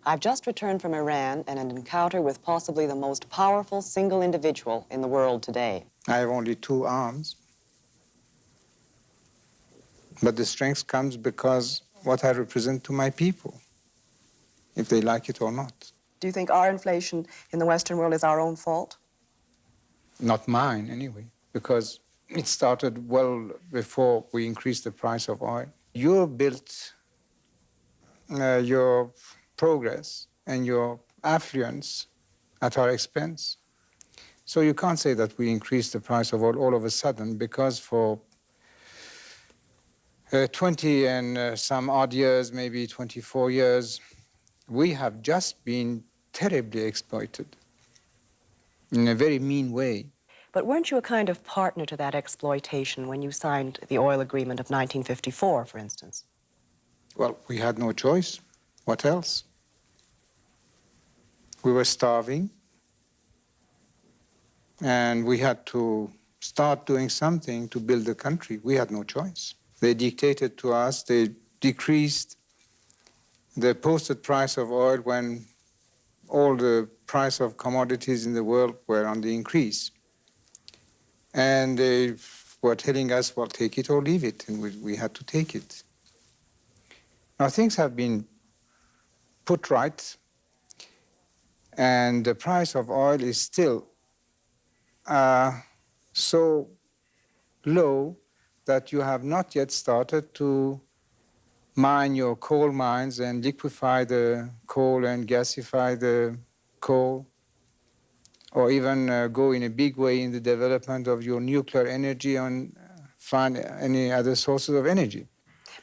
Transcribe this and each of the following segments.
I've just returned from Iran and an encounter with possibly the most powerful single individual in the world today. I have only 2 arms. But the strength comes because what I represent to my people, if they like it or not. Do you think our inflation in the Western world is our own fault? Not mine, anyway, because it started well before we increased the price of oil. You built your progress and your affluence at our expense. So you can't say that we increased the price of oil all of a sudden, because for 20 and some odd years, maybe 24 years, we have just been terribly exploited in a very mean way. But weren't you a kind of partner to that exploitation when you signed the oil agreement of 1954, for instance? Well, we had no choice. What else? We were starving, and we had to start doing something to build the country. We had no choice. They dictated to us, they decreased the posted price of oil when all the price of commodities in the world were on the increase. And they were telling us, well, take it or leave it, and we had to take it. Now, things have been put right, and the price of oil is still so low that you have not yet started to mine your coal mines and liquefy the coal and gasify the coal, or even go in a big way in the development of your nuclear energy and find any other sources of energy.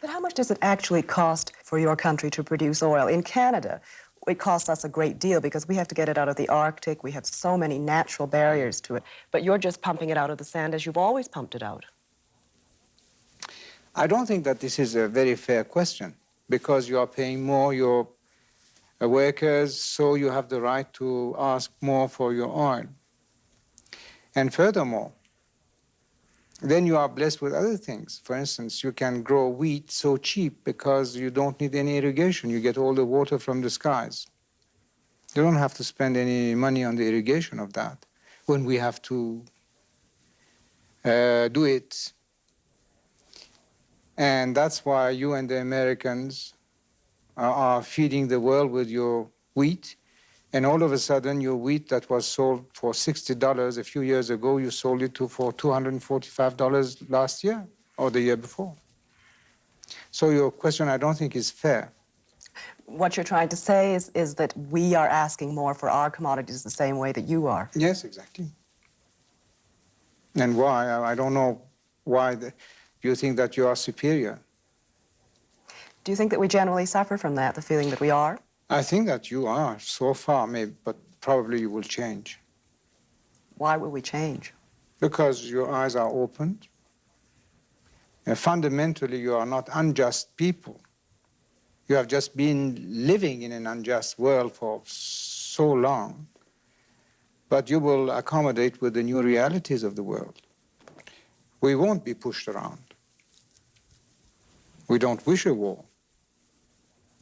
But how much does it actually cost for your country to produce oil? In Canada, it costs us a great deal because we have to get it out of the Arctic. We have so many natural barriers to it. But you're just pumping it out of the sand as you've always pumped it out. I don't think that this is a very fair question, because you are paying more your workers, so you have the right to ask more for your oil. And furthermore, then you are blessed with other things. For instance, you can grow wheat so cheap because you don't need any irrigation. You get all the water from the skies. You don't have to spend any money on the irrigation of that. When we have to do it. And that's why you and the Americans are feeding the world with your wheat. And all of a sudden, your wheat that was sold for $60 a few years ago, you sold it for $245 last year or the year before. So your question, I don't think, is fair. What you're trying to say is that we are asking more for our commodities the same way that you are. Yes, exactly. And why? I don't know why you think that you are superior. Do you think that we generally suffer from that, the feeling that we are? I think that you are, so far, maybe, but probably you will change. Why will we change? Because your eyes are opened. And fundamentally, you are not unjust people. You have just been living in an unjust world for so long. But you will accommodate with the new realities of the world. We won't be pushed around. We don't wish a war.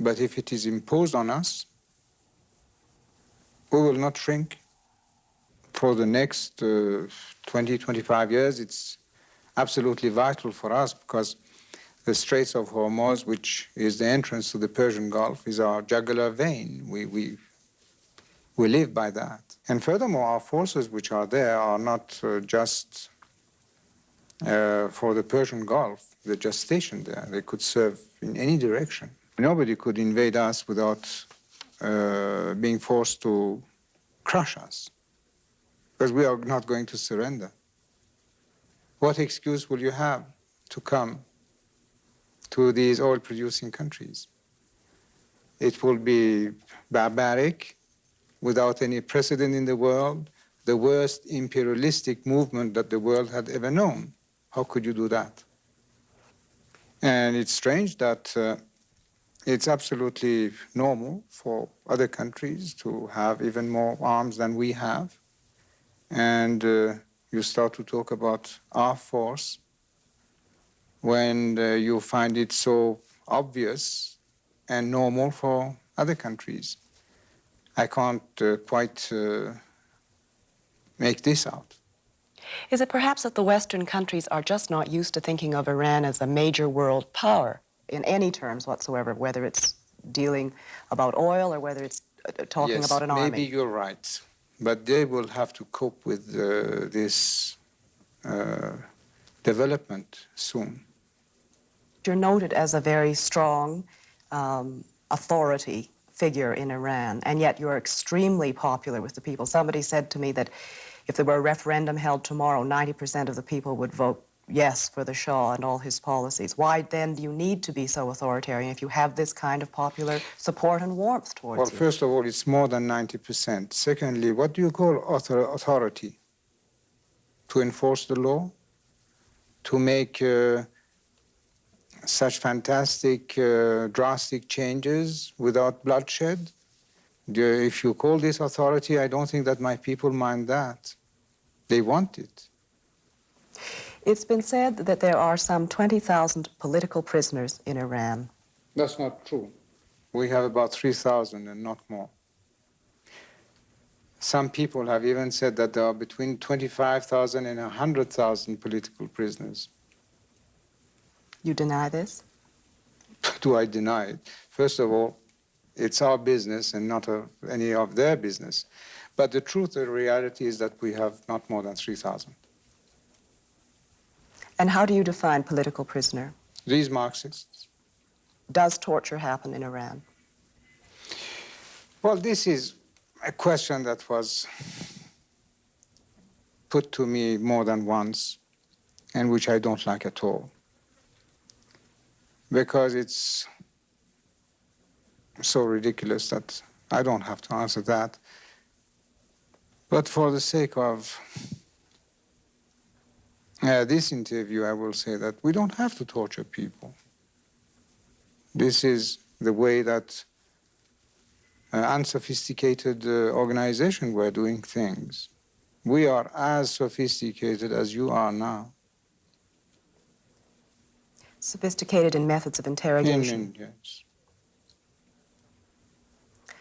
But if it is imposed on us, we will not shrink. For the next 20, 25 years, it's absolutely vital for us, because the Straits of Hormuz, which is the entrance to the Persian Gulf, is our jugular vein. We live by that. And furthermore, our forces which are there are not just for the Persian Gulf. They're just stationed there. They could serve in any direction. Nobody could invade us without being forced to crush us, because we are not going to surrender. What excuse will you have to come to these oil-producing countries? It will be barbaric, without any precedent in the world, the worst imperialistic movement that the world had ever known. How could you do that? And it's strange that it's absolutely normal for other countries to have even more arms than we have. And you start to talk about our force when you find it so obvious and normal for other countries. I can't quite make this out. Is it perhaps that the Western countries are just not used to thinking of Iran as a major world power in any terms whatsoever, whether it's dealing about oil or whether it's talking about an army? Yes, maybe you're right. But they will have to cope with this development soon. You're noted as a very strong authority figure in Iran, and yet you're extremely popular with the people. Somebody said to me that if there were a referendum held tomorrow, 90% of the people would vote yes for the Shah and all his policies. Why then do you need to be so authoritarian if you have this kind of popular support and warmth towards Well, you? first of all, it's more than 90%. Secondly, what do you call authority? To enforce the law? To make such fantastic, drastic changes without bloodshed? If you call this authority, I don't think that my people mind that. They want it. It's been said that there are some 20,000 political prisoners in Iran. That's not true. We have about 3,000 and not more. Some people have even said that there are between 25,000 and 100,000 political prisoners. You deny this? Do I deny it? First of all, it's our business and not any of their business. But the truth, the reality is that we have not more than 3,000. And how do you define political prisoner? These Marxists. Does torture happen in Iran? Well, this is a question that was put to me more than once, and which I don't like at all. Because it's so ridiculous that I don't have to answer that. But for the sake of this interview, I will say that we don't have to torture people. This is the way that unsophisticated organizations were doing things. We are as sophisticated as you are now. Sophisticated in methods of interrogation. Yes.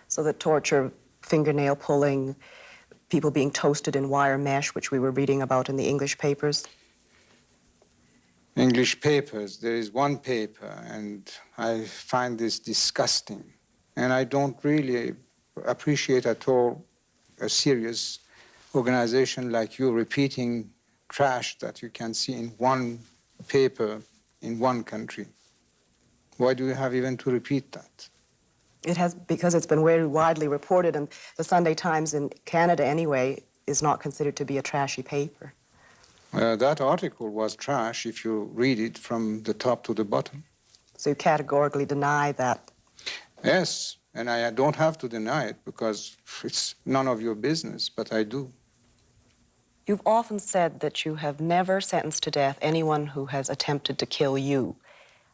So that torture, fingernail pulling, people being toasted in wire mesh, which we were reading about in the English papers. English papers, there is one paper, and I find this disgusting. And I don't really appreciate at all a serious organization like you repeating trash that you can see in one paper in one country. Why do you have even to repeat that? It has, because it's been very widely reported, and the Sunday Times in Canada anyway is not considered to be a trashy paper. That article was trash if you read it from the top to the bottom. So you categorically deny that? Yes, and I don't have to deny it because it's none of your business, but I do. You've often said that you have never sentenced to death anyone who has attempted to kill you.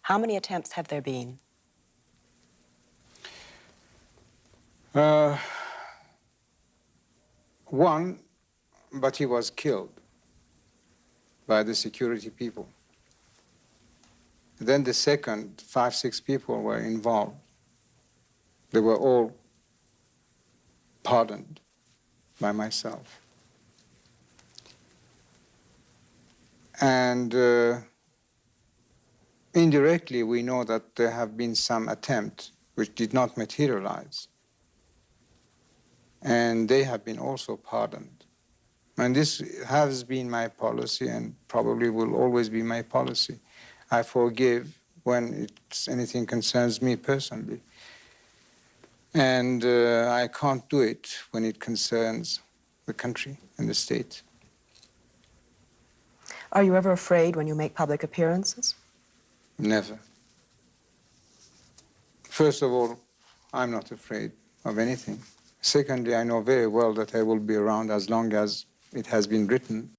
How many attempts have there been? One, but he was killed by the security people. Then the second, 5, 6 people were involved. They were all pardoned by myself. And indirectly, we know that there have been some attempts which did not materialize. And they have been also pardoned. And this has been my policy and probably will always be my policy. I forgive when anything concerns me personally. And I can't do it when it concerns the country and the state. Are you ever afraid when you make public appearances? Never. First of all, I'm not afraid of anything. Secondly, I know very well that I will be around as long as it has been written